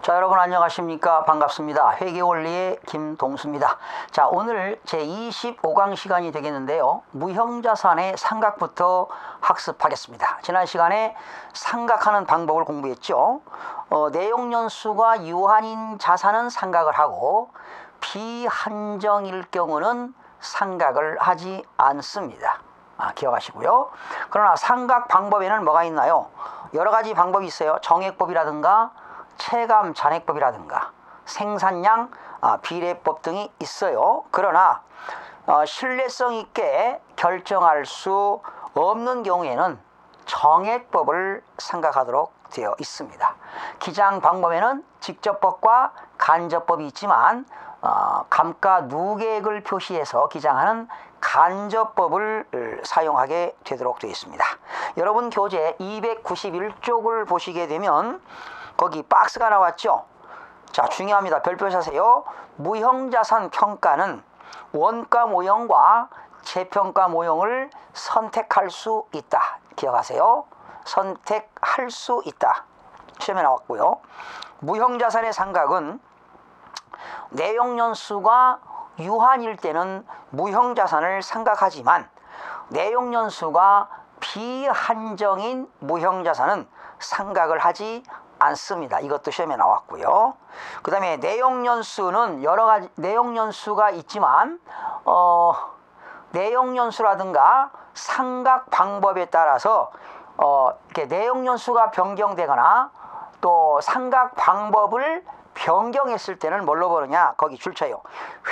자, 여러분 안녕하십니까? 반갑습니다. 회계원리의 김동수입니다. 자, 오늘 제25강 시간이 되겠는데요. 무형자산의 상각부터 학습하겠습니다. 지난 시간에 상각하는 방법을 공부했죠. 내용연수가 유한인 자산은 상각을 하고 비한정일 경우는 상각을 하지 않습니다. 기억하시고요. 그러나 상각 방법에는 뭐가 있나요? 여러 가지 방법이 있어요. 정액법이라든가 체감 잔액법이라든가 생산량 비례법 등이 있어요. 그러나 신뢰성 있게 결정할 수 없는 경우에는 정액법을 상각하도록 되어 있습니다. 기장 방법에는 직접법과 간접법이 있지만 감가 누계액을 표시해서 기장하는 간접법을 사용하게 되도록 되어 있습니다. 여러분 교재 291쪽을 보시게 되면 거기 박스가 나왔죠. 자, 중요합니다. 별표하세요. 무형자산 평가는 원가 모형과 재평가 모형을 선택할 수 있다. 기억하세요. 선택할 수 있다. 시험에 나왔고요. 무형자산의 상각은 내용연수가 유한일 때는 무형자산을 상각하지만 내용연수가 비한정인 무형자산은 상각을 하지 않습니다. 이것도 시험에 나왔고요. 그 다음에 내용연수는 여러 가지 내용연수가 있지만 내용연수라든가 상각 방법에 따라서 이렇게 내용연수가 변경되거나 또 상각 방법을 변경했을 때는 뭘로 보느냐? 거기 줄쳐요.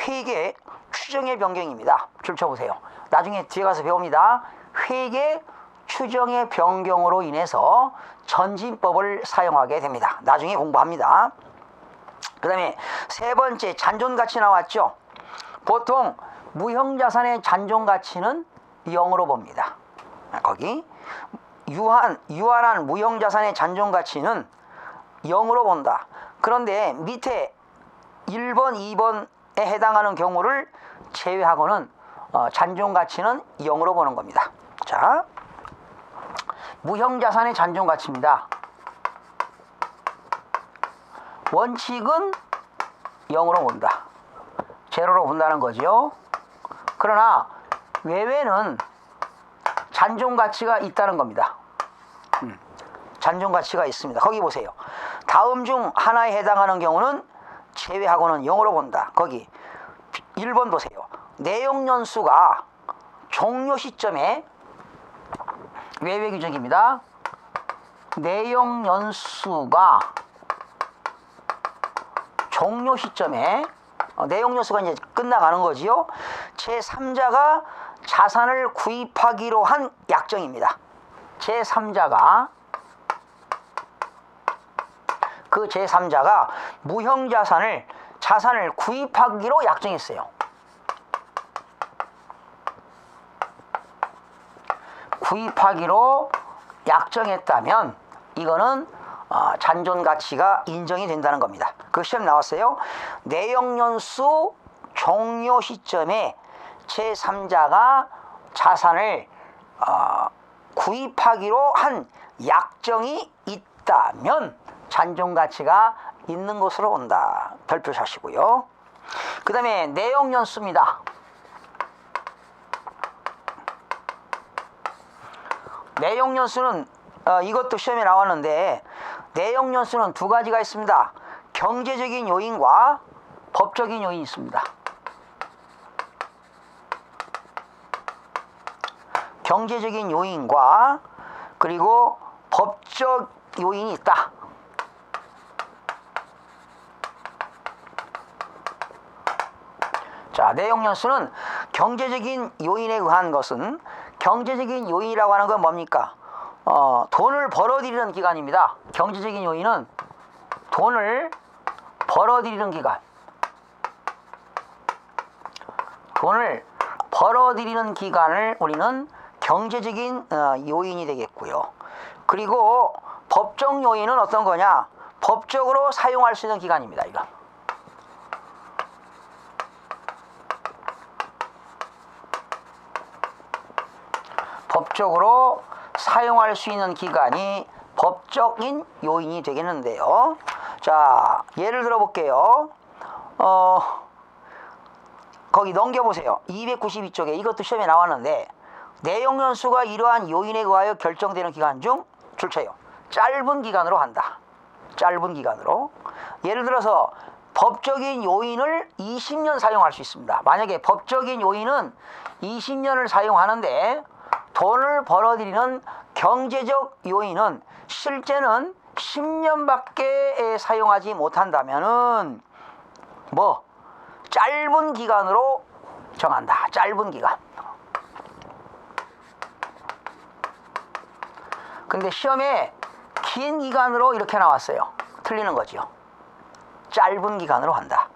회계 추정의 변경입니다. 줄쳐보세요. 나중에 뒤에 가서 배웁니다. 회계 추정의 변경으로 인해서 전진법을 사용하게 됩니다. 나중에 공부합니다. 그 다음에 세 번째 잔존가치 나왔죠. 보통 무형자산의 잔존가치는 0으로 봅니다. 거기 유한한 무형자산의 잔존가치는 0으로 본다. 그런데 밑에 1번, 2번에 해당하는 경우를 제외하고는 잔존가치는 0으로 보는 겁니다. 자, 무형자산의 잔존가치입니다. 원칙은 0으로 본다. 제로로 본다는 거죠. 그러나 외외는 잔존가치가 있다는 겁니다. 잔존가치가 있습니다. 거기 보세요. 다음 중 하나에 해당하는 경우는 제외하고는 0으로 본다. 거기 1번 보세요. 내용연수가 종료 시점에 외외 규정입니다. 내용연수가 종료 시점에 내용연수가 이제 끝나가는 거지요. 제3자가 자산을 구입하기로 한 약정입니다. 제3자가 그 제3자가 자산을 구입하기로 약정했어요. 구입하기로 약정했다면 이거는 잔존가치가 인정이 된다는 겁니다. 그 시험 나왔어요. 내용연수 종료 시점에 제3자가 자산을 구입하기로 한 약정이 있다면 잔존가치가 있는 것으로 본다. 별표 하시고요. 그 다음에 내용연수입니다. 내용연수는 이것도 시험에 나왔는데 내용연수는 두 가지가 있습니다. 경제적인 요인과 법적인 요인이 있습니다. 경제적인 요인과 그리고 법적 요인이 있다. 자, 내용연수는 경제적인 요인에 의한 것은 경제적인 요인이라고 하는 건 뭡니까? 돈을 벌어들이는 기간입니다. 경제적인 요인은 돈을 벌어들이는 기간. 돈을 벌어들이는 기간을 우리는 경제적인 요인이 되겠고요. 그리고 법적 요인은 어떤 거냐? 법적으로 사용할 수 있는 기간입니다. 이거. 법적으로 사용할 수 있는 기간이 법적인 요인이 되겠는데요. 자, 자, 예를 들어 볼게요. 거기 넘겨보세요. 292쪽에 이것도 시험에 나왔는데 내용연수가 이러한 요인에 의하여 결정되는 기간 중 줄쳐요. 짧은 기간으로 한다. 짧은 기간으로. 예를 들어서 법적인 요인을 20년 사용할 수 있습니다. 만약에 법적인 요인은 20년을 사용하는데 돈을 벌어들이는 경제적 요인은 실제는 10년밖에 사용하지 못한다면은 뭐 짧은 기간으로 정한다. 짧은 기간. 근데 시험에 긴 기간으로 이렇게 나왔어요. 틀리는 거죠. 짧은 기간으로 한다.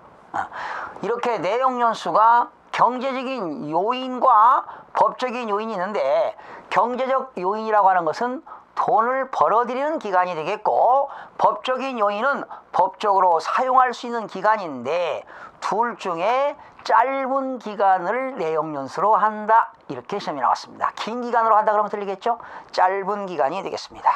이렇게 내용연수가 경제적인 요인과 법적인 요인이 있는데 경제적 요인이라고 하는 것은 돈을 벌어들이는 기간이 되겠고 법적인 요인은 법적으로 사용할 수 있는 기간인데 둘 중에 짧은 기간을 내용연수로 한다. 이렇게 시험이 나왔습니다. 긴 기간으로 한다 그러면 틀리겠죠? 짧은 기간이 되겠습니다.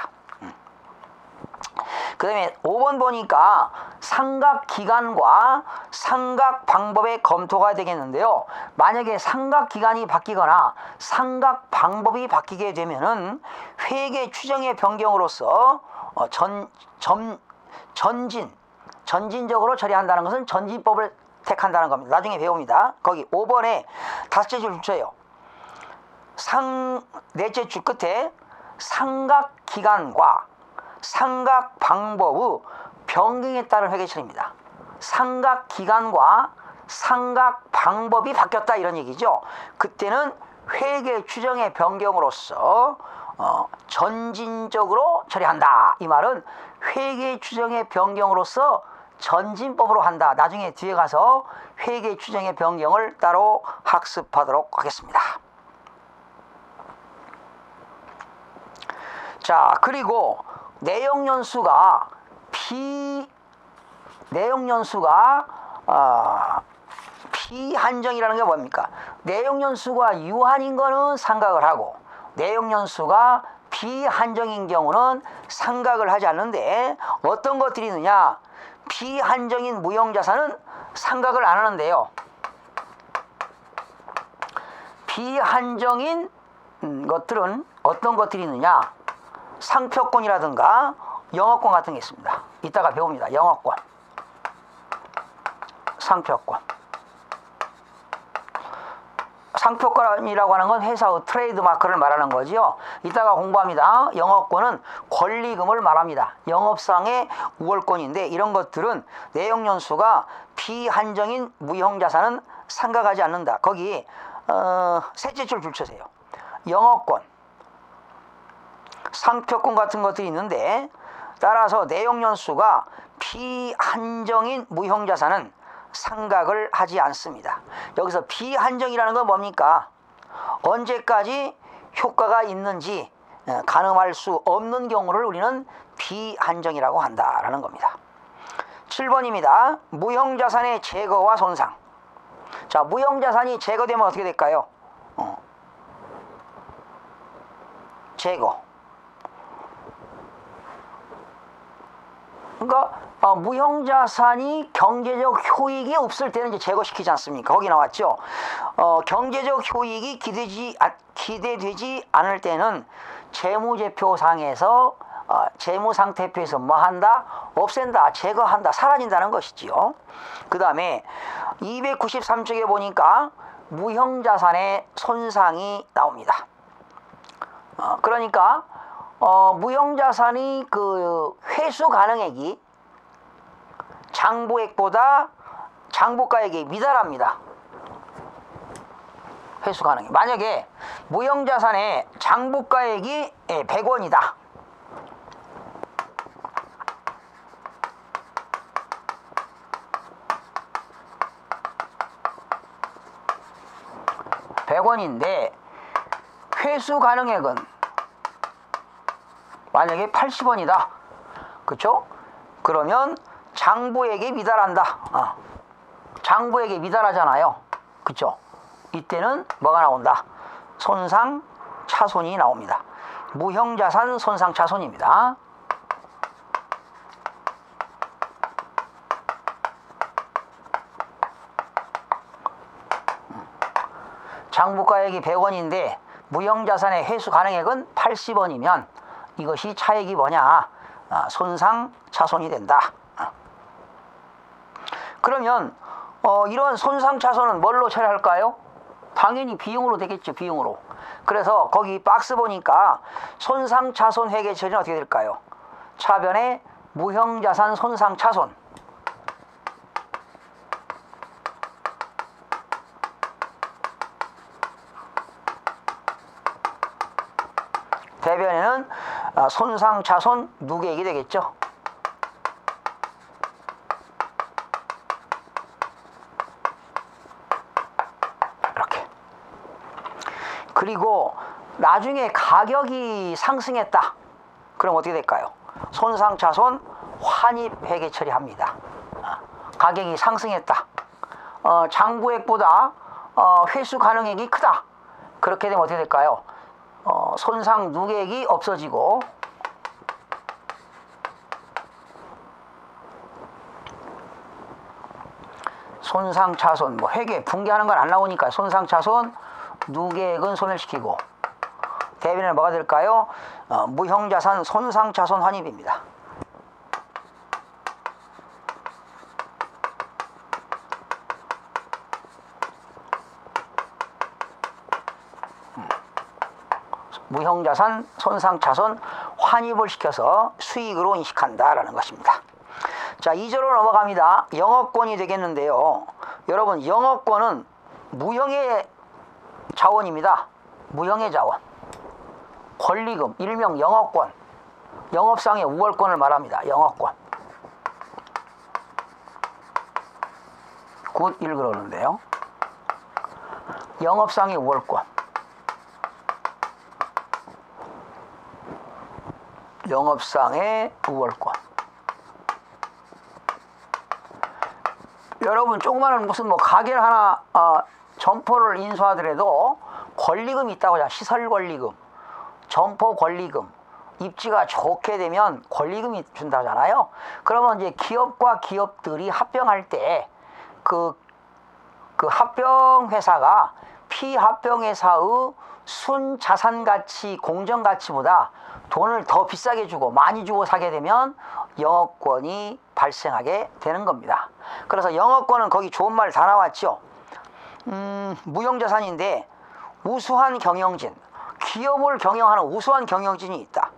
그 다음에 5번 보니까 상각 기간과 상각 방법의 검토가 되겠는데요. 만약에 상각 기간이 바뀌거나 상각 방법이 바뀌게 되면은 회계 추정의 변경으로서 전진적으로 처리한다는 것은 전진법을 택한다는 겁니다. 나중에 배웁니다. 거기 5번에 다섯째 줄 붙여요. 넷째 줄 끝에 상각 기간과 상각 방법의 변경에 따른 회계 처리입니다. 상각 기간과 상각 방법이 바뀌었다 이런 얘기죠. 그때는 회계 추정의 변경으로서 전진적으로 처리한다. 이 말은 회계 추정의 변경으로서 전진법으로 한다. 나중에 뒤에 가서 회계 추정의 변경을 따로 학습하도록 하겠습니다. 자, 그리고 내용연수가 비한정이라는 게 뭡니까? 내용연수가 유한인 거는 상각을 하고 내용연수가 비한정인 경우는 상각을 하지 않는데 어떤 것들이 있느냐? 비한정인 무형자산은 상각을 안 하는데요. 비한정인 것들은 어떤 것들이 있느냐? 상표권이라든가 영업권 같은 게 있습니다. 이따가 배웁니다. 영업권, 상표권. 상표권이라고 하는 건 회사의 트레이드 마크를 말하는 거지요. 이따가 공부합니다. 영업권은 권리금을 말합니다. 영업상의 우월권인데 이런 것들은 내용연수가 비한정인 무형자산은 상각하지 않는다. 거기 셋째 줄 줄쳐세요. 영업권, 상표권 같은 것들이 있는데 따라서 내용연수가 비한정인 무형자산은 상각을 하지 않습니다. 여기서 비한정이라는 건 뭡니까? 언제까지 효과가 있는지 가늠할 수 없는 경우를 우리는 비한정이라고 한다라는 겁니다. 7번입니다. 무형자산의 제거와 손상. 자, 무형자산이 제거되면 어떻게 될까요? 제거. 그러니까 무형자산이 경제적 효익이 없을 때는 이제 제거시키지 않습니까? 거기 나왔죠. 경제적 효익이 기대되지 않을 때는 재무제표상에서 재무상태표에서 뭐 한다? 없앤다, 제거한다, 사라진다는 것이지요. 그 다음에 293쪽에 보니까 무형자산의 손상이 나옵니다. 그러니까 무형자산이 그 회수 가능액이 장부액보다 장부가액이 미달합니다. 회수 가능액. 만약에 무형자산의 장부가액이 100원이다. (100원인데) 회수 가능액은 만약에 80원이다. 그쵸? 그러면 장부액이 미달한다. 장부액이 미달하잖아요. 그쵸? 이때는 뭐가 나온다? 손상, 차손이 나옵니다. 무형자산 손상 차손입니다. 장부가액이 100원인데 무형자산의 회수 가능액은 80원이면 이것이 차액이 뭐냐? 손상 차손이 된다. 그러면 이런 손상 차손은 뭘로 처리할까요? 당연히 비용으로 되겠죠. 비용으로. 그래서 거기 박스 보니까 손상 차손 회계 처리는 어떻게 될까요? 차변에 무형자산 손상 차손. 대변에는 손상 차손 누계액이 되겠죠. 이렇게. 그리고 나중에 가격이 상승했다. 그럼 어떻게 될까요? 손상 차손 환입 회계 처리합니다. 가격이 상승했다. 장부액보다 회수 가능액이 크다. 그렇게 되면 어떻게 될까요? 손상 누계액이 없어지고 손상 차손 뭐 회계 붕괴하는 건 안 나오니까 손상 차손 누계액은 소멸시키고 대변에는 뭐가 될까요? 무형자산 손상 차손 환입입니다. 무형자산 손상 차손 환입을 시켜서 수익으로 인식한다라는 것입니다. 자, 2절로 넘어갑니다. 영업권이 되겠는데요. 여러분, 영업권은 무형의 자원입니다. 무형의 자원. 권리금, 일명 영업권. 영업상의 우월권을 말합니다. 영업권. 굿 읽으러는데요. 영업상의 우월권. 영업상의 우월권. 여러분, 조그마한 무슨 뭐 가게를 하나 점포를 인수하더라도 권리금이 있다고 하잖아요. 시설 권리금, 점포 권리금, 입지가 좋게 되면 권리금이 준다잖아요. 그러면 이제 기업과 기업들이 합병할 때 그 합병 회사가 피합병 회사의 순자산 가치, 공정 가치보다 돈을 더 비싸게 주고 많이 주고 사게 되면 영업권이 발생하게 되는 겁니다. 그래서 영업권은 거기 좋은 말 다 나왔죠. 무형자산인데 우수한 경영진, 기업을 경영하는 우수한 경영진이 있다.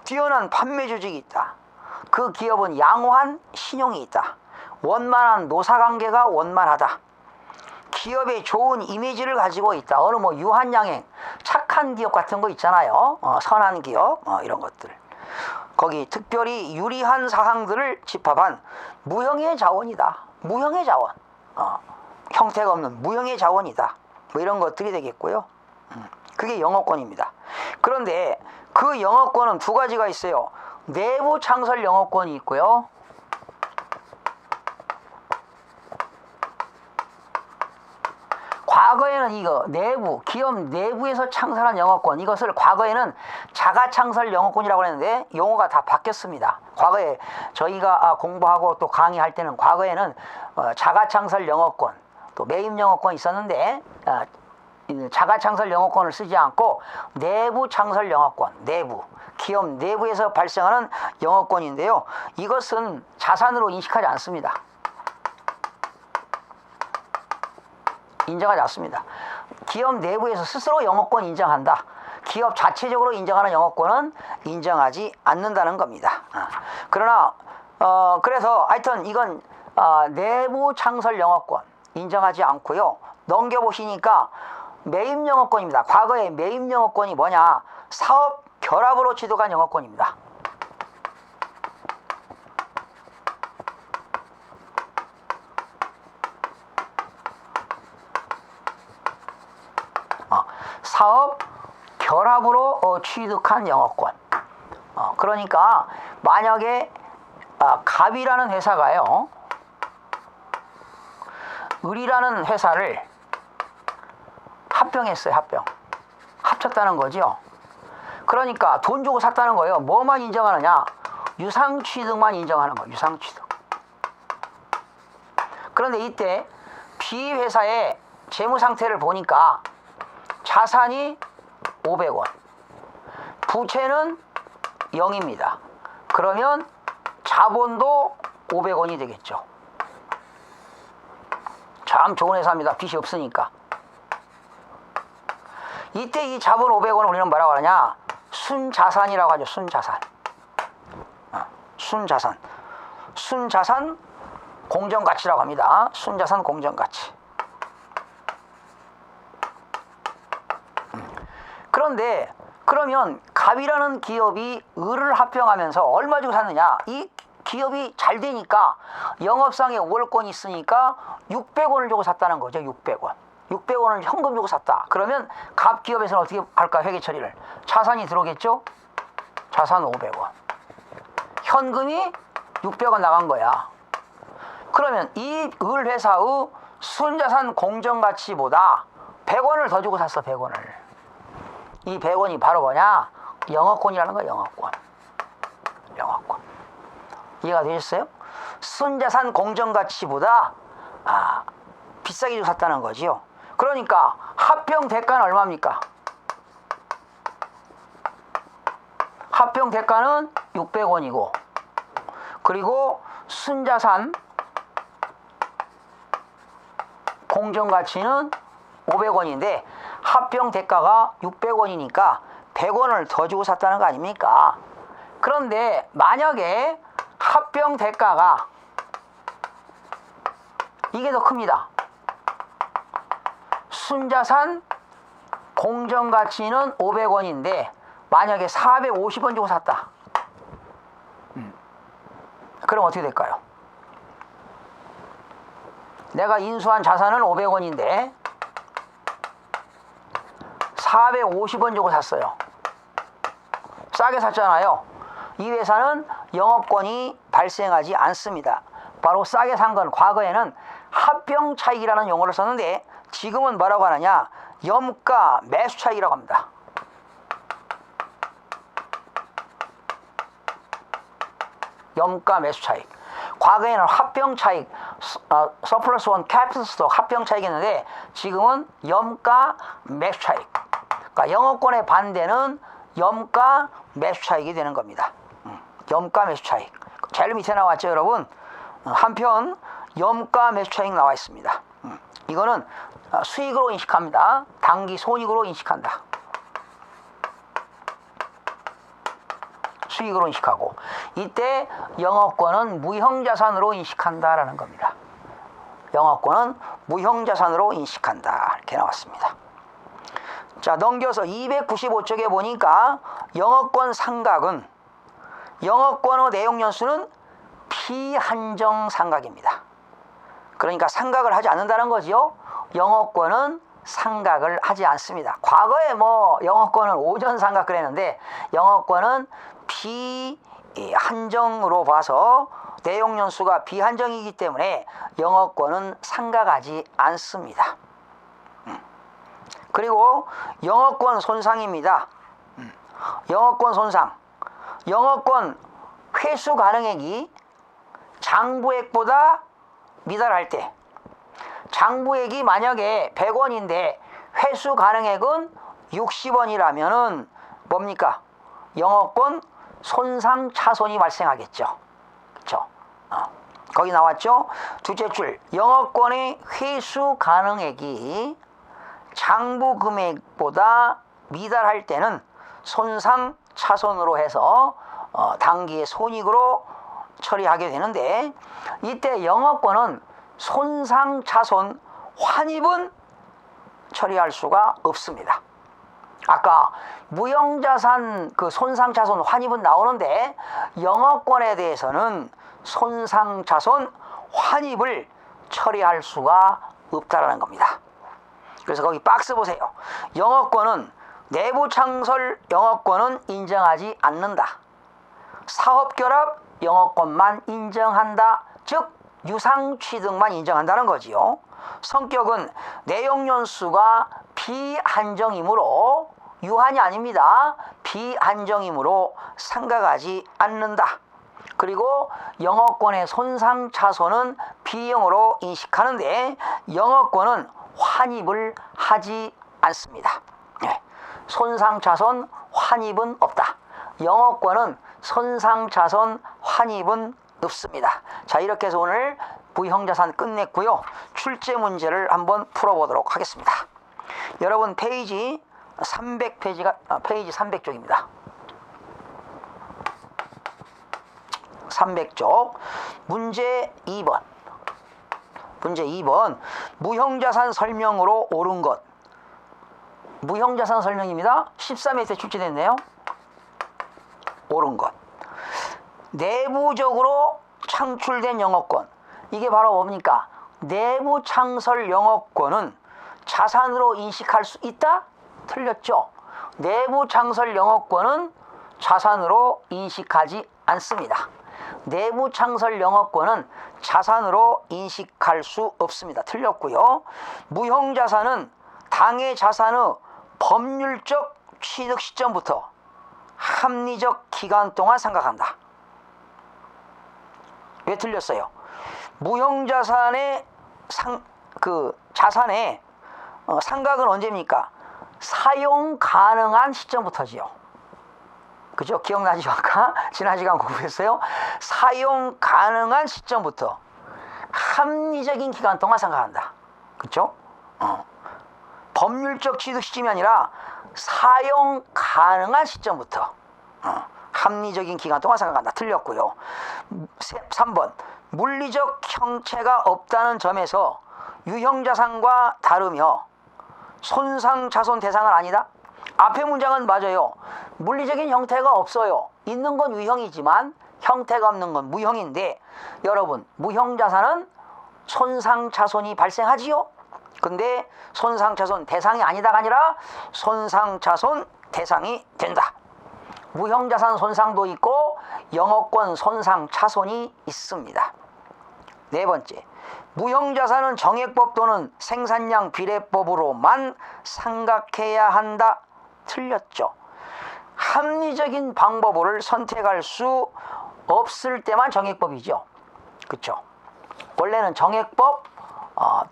뛰어난 판매 조직이 있다. 그 기업은 양호한 신용이 있다. 원만한 노사관계가 원만하다. 기업의 좋은 이미지를 가지고 있다. 어느 뭐 유한양행, 착한 기업 같은 거 있잖아요. 선한 기업, 이런 것들. 거기 특별히 유리한 사항들을 집합한 무형의 자원이다. 무형의 자원. 형태가 없는 무형의 자원이다. 뭐 이런 것들이 되겠고요. 그게 영업권입니다. 그런데 그 영업권은 두 가지가 있어요. 내부 창설 영업권이 있고요. 과거에는 이거 내부, 기업 내부에서 창설한 영업권, 이것을 과거에는 자가창설 영업권이라고 했는데 용어가 다 바뀌었습니다. 과거에 저희가 공부하고 또 강의할 때는 과거에는 자가창설 영업권, 또 매입 영업권이 있었는데 자가창설 영업권을 쓰지 않고 내부 창설 영업권, 내부, 기업 내부에서 발생하는 영업권인데요. 이것은 자산으로 인식하지 않습니다. 인정하지 않습니다. 기업 내부에서 스스로 영업권 인정한다. 기업 자체적으로 인정하는 영업권은 인정하지 않는다는 겁니다. 그러나 그래서 하여튼 이건 내부 창설 영업권 인정하지 않고요. 넘겨보시니까 매입 영업권입니다. 과거에 매입 영업권이 뭐냐? 사업 결합으로 취득한 영업권입니다. 사업 결합으로 취득한 영업권. 그러니까 만약에 갑이라는 회사가요, 을이라는 회사를 합병했어요. 합쳤다는 거죠. 그러니까 돈 주고 샀다는 거예요. 뭐만 인정하느냐? 유상취득만 인정하는 거예요. 유상취득. 그런데 이때 B 회사의 재무 상태를 보니까 자산이 500원, 부채는 0입니다. 그러면 자본도 500원이 되겠죠. 참 좋은 회사입니다. 빚이 없으니까. 이때 이 자본 500원을 우리는 뭐라고 하느냐? 순자산이라고 하죠. 순자산. 순자산. 순자산 공정가치라고 합니다. 순자산 공정가치. 그런데 그러면 갑이라는 기업이 을을 합병하면서 얼마 주고 샀느냐? 이 기업이 잘 되니까 영업상의 5월권이 있으니까 600원을 주고 샀다는 거죠. 600원. 600원을 현금 주고 샀다. 그러면 갑 기업에서는 어떻게 할까? 회계 처리를. 자산이 들어오겠죠? 자산 500원. 현금이 600원 나간 거야. 그러면 이 을 회사의 순자산 공정가치보다 100원을 더 주고 샀어. 100원을. 이 100원이 바로 뭐냐? 영업권이라는 거야. 영업권. 영업권. 이해가 되셨어요? 순자산 공정가치보다 비싸게 주고 샀다는 거지요. 그러니까 합병 대가는 얼마입니까? 합병 대가는 600원이고, 그리고 순자산 공정가치는 500원인데 합병 대가가 600원이니까 100원을 더 주고 샀다는 거 아닙니까? 그런데 만약에 합병 대가가 이게 더 큽니다. 순자산 공정가치는 500원인데 만약에 450원 주고 샀다. 그럼 어떻게 될까요? 내가 인수한 자산은 500원인데 450원 주고 샀어요. 싸게 샀잖아요. 이 회사는 영업권이 발생하지 않습니다. 바로 싸게 산 건 과거에는 합병 차익이라는 용어를 썼는데 지금은 뭐라고 하느냐? 염가 매수 차익이라고 합니다. 염가 매수 차익. 과거에는 합병 차익, 서플러스 원 캐피털 스톡 합병 차익이었는데 지금은 염가 매수 차익. 그러니까 영업권의 반대는 염가 매수 차익이 되는 겁니다. 염가 매수 차익. 제일 밑에 나왔죠, 여러분? 한편 염가 매수 차익 나와 있습니다. 이거는 수익으로 인식합니다. 단기 손익으로 인식한다. 수익으로 인식하고, 이때 영업권은 무형자산으로 인식한다라는 겁니다. 영업권은 무형자산으로 인식한다. 이렇게 나왔습니다. 자, 넘겨서 295쪽에 보니까 영업권 상각은, 영업권의 내용연수는 피한정 상각입니다. 그러니까 상각을 하지 않는다는 거지요. 영업권은 상각을 하지 않습니다. 과거에 영업권은 오전 상각 그랬는데 영업권은 비한정으로 봐서 내용연수가 비한정이기 때문에 영업권은 상각하지 않습니다. 그리고 영업권 손상입니다. 영업권 손상. 영업권 회수 가능액이 장부액보다 미달할 때, 장부액이 만약에 100원인데 회수 가능액은 60원이라면은 뭡니까? 영업권 손상 차손이 발생하겠죠. 그렇죠? 거기 나왔죠? 둘째 줄, 영업권의 회수 가능액이 장부 금액보다 미달할 때는 손상 차손으로 해서 단기의 손익으로 처리하게 되는데, 이때 영업권은 손상 차손 환입은 처리할 수가 없습니다. 아까 무형자산 그 손상 차손 환입은 나오는데 영업권에 대해서는 손상 차손 환입을 처리할 수가 없다라는 겁니다. 그래서 거기 박스 보세요. 영업권은 내부 창설 영업권은 인정하지 않는다. 사업결합 영업권만 인정한다. 즉 유상 취득만 인정한다는 거지요. 성격은 내용연수가 비한정이므로, 유한이 아닙니다. 비한정이므로 상각하지 않는다. 그리고 영업권의 손상 차손은 비형으로 인식하는데 영업권은 환입을 하지 않습니다. 손상차손 환입은 없다. 영업권은 손상차손 환입은 없습니다. 자, 이렇게 해서 오늘 무형자산 끝냈고요. 출제 문제를 한번 풀어보도록 하겠습니다. 여러분 페이지 300페이지가 페이지 300쪽입니다. 300쪽 문제 2번. 문제 2번 무형자산 설명으로 옳은 것. 무형자산 설명입니다. 13회에 출제됐네요. 옳은 것. 내부적으로 창출된 영업권. 이게 바로 뭡니까? 내부 창설 영업권은 자산으로 인식할 수 있다? 틀렸죠. 내부 창설 영업권은 자산으로 인식하지 않습니다. 내부 창설 영업권은 자산으로 인식할 수 없습니다. 틀렸고요. 무형자산은 당해 자산의 법률적 취득 시점부터 합리적 기간 동안 생각한다. 왜 틀렸어요? 무형자산의 자산의 상각은 언제입니까? 사용 가능한 시점부터지요. 그죠? 기억나죠? 아까 지난 시간 공부했어요. 사용 가능한 시점부터 합리적인 기간 동안 생각한다. 그죠? 법률적 취득 시점이 아니라 사용 가능한 시점부터 합리적인 기간 동안 생각한다. 틀렸고요. 3번 물리적 형체가 없다는 점에서 유형자산과 다르며 손상자손 대상은 아니다. 앞의 문장은 맞아요. 물리적인 형태가 없어요. 있는 건 유형이지만 형태가 없는 건 무형인데, 여러분 무형자산은 손상자손이 발생하지요. 근데 손상자손 대상이 아니다가 아니라 손상자손 대상이 된다. 무형자산 손상도 있고 영업권 손상차손이 있습니다. 네 번째, 무형자산은 정액법 또는 생산량 비례법으로만 생각해야 한다. 틀렸죠. 합리적인 방법을 선택할 수 없을 때만 정액법이죠. 그렇죠. 원래는 정액법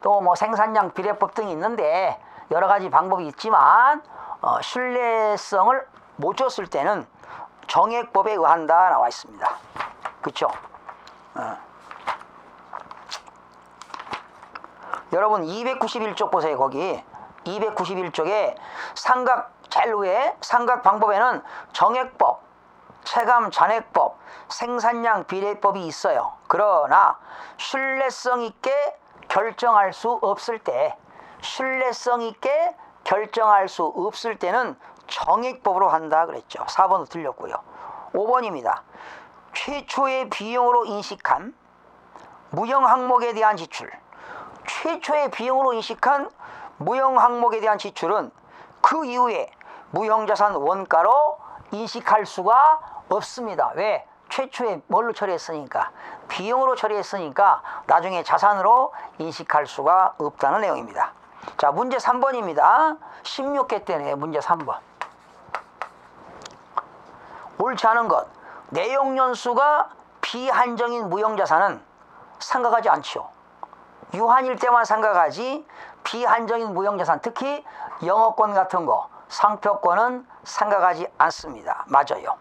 또 뭐 생산량 비례법 등이 있는데 여러 가지 방법이 있지만 신뢰성을 못 줬을 때는 정액법에 의한다 나와 있습니다. 그렇죠. 여러분 291쪽 보세요. 거기 291쪽에 상각 제일 위에 상각 방법에는 정액법, 체감 잔액법, 생산량 비례법이 있어요. 그러나 신뢰성 있게 결정할 수 없을 때, 신뢰성 있게 결정할 수 없을 때는 정액법으로 한다 그랬죠. 4번도 틀렸고요. 5번입니다. 최초의 비용으로 인식한 무형 항목에 대한 지출. 최초의 비용으로 인식한 무형 항목에 대한 지출은 그 이후에 무형자산 원가로 인식할 수가 없습니다. 왜? 최초에 뭘로 처리했으니까, 비용으로 처리했으니까 나중에 자산으로 인식할 수가 없다는 내용입니다. 자, 문제 3번입니다. 16회 때네. 문제 3번. 옳지 않은 것. 내용연수가 비한정인 무형자산은 생각하지 않지요. 유한일 때만 생각하지 비한정인 무형자산, 특히 영업권 같은 거, 상표권은 생각하지 않습니다. 맞아요.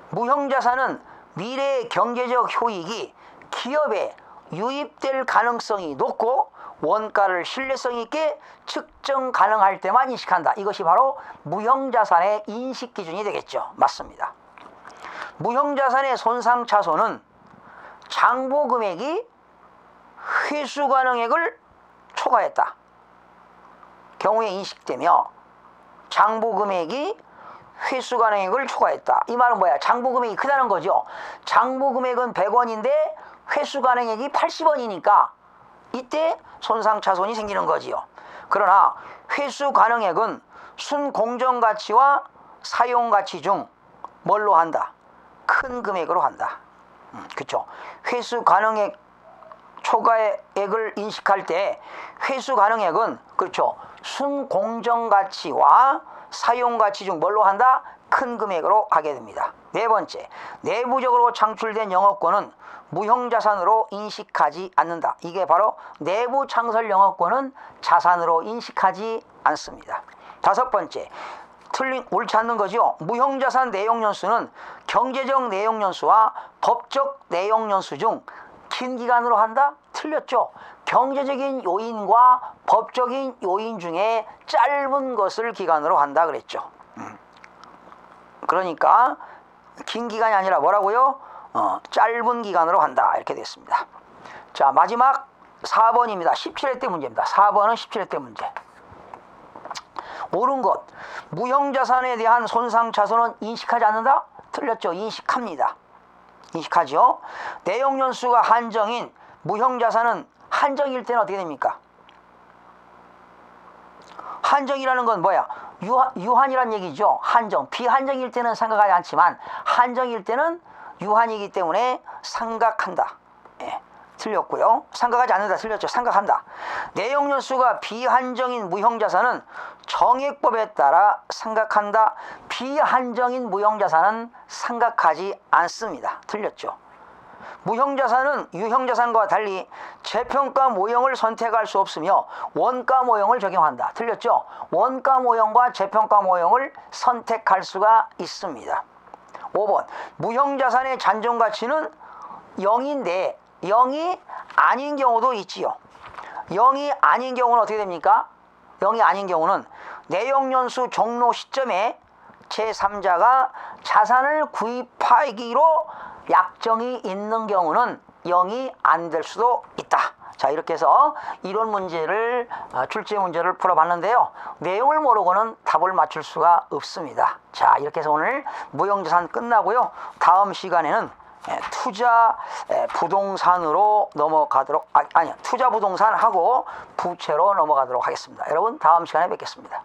무형자산은 미래의 경제적 효익이 기업에 유입될 가능성이 높고 원가를 신뢰성 있게 측정 가능할 때만 인식한다. 이것이 바로 무형자산의 인식 기준이 되겠죠. 맞습니다. 무형자산의 손상차손은 장부 금액이 회수 가능액을 초과했다 경우에 인식되며, 장부 금액이 회수 가능액을 초과했다. 이 말은 뭐야? 장부 금액이 크다는 거죠. 장부 금액은 100원인데 회수 가능액이 80원이니까 이때 손상차손이 생기는 거지요. 그러나 회수 가능액은 순공정가치와 사용가치 중 뭘로 한다? 큰 금액으로 한다. 그렇죠. 회수 가능액 초과액을 인식할 때 회수 가능액은 그렇죠. 순공정가치와 사용가치 중 뭘로 한다? 큰 금액으로 하게 됩니다. 네 번째, 내부적으로 창출된 영업권은 무형자산으로 인식하지 않는다. 이게 바로 내부 창설 영업권은 자산으로 인식하지 않습니다. 다섯 번째, 옳지 않는 거죠. 무형자산 내용연수는 경제적 내용연수와 법적 내용연수 중 긴 기간으로 한다? 틀렸죠. 경제적인 요인과 법적인 요인 중에 짧은 것을 기간으로 한다 그랬죠. 그러니까 긴 기간이 아니라 뭐라고요? 짧은 기간으로 한다 이렇게 됐습니다. 자, 마지막 4번입니다. 17회 때 문제입니다. 4번은 17회 때 문제. 옳은 것, 무형자산에 대한 손상차손은 인식하지 않는다? 틀렸죠. 인식합니다. 인식하죠. 내용연수가 한정인 무형자산은 한정일 때는 어떻게 됩니까? 한정이라는 건 뭐야? 유한이란 얘기죠. 한정. 비한정일 때는 생각하지 않지만 한정일 때는 유한이기 때문에 생각한다. 예, 틀렸고요. 생각하지 않는다. 틀렸죠. 생각한다. 내용연수가 비한정인 무형자산은 정액법에 따라 생각한다. 비한정인 무형자산은 생각하지 않습니다. 틀렸죠. 무형자산은 유형자산과 달리 재평가 모형을 선택할 수 없으며 원가 모형을 적용한다. 틀렸죠? 원가 모형과 재평가 모형을 선택할 수가 있습니다. 5번, 무형자산의 잔존가치는 0인데 0이 아닌 경우도 있지요. 0이 아닌 경우는 어떻게 됩니까? 0이 아닌 경우는 내용연수 종료 시점에 제3자가 자산을 구입하기로 약정이 있는 경우는 0이 안 될 수도 있다. 자, 이렇게 해서 이론 문제를 출제 문제를 풀어봤는데요. 내용을 모르고는 답을 맞출 수가 없습니다. 자, 이렇게 해서 오늘 무형자산 끝나고요. 다음 시간에는 투자 부동산으로 넘어가도록 투자 부동산하고 부채로 넘어가도록 하겠습니다. 여러분 다음 시간에 뵙겠습니다.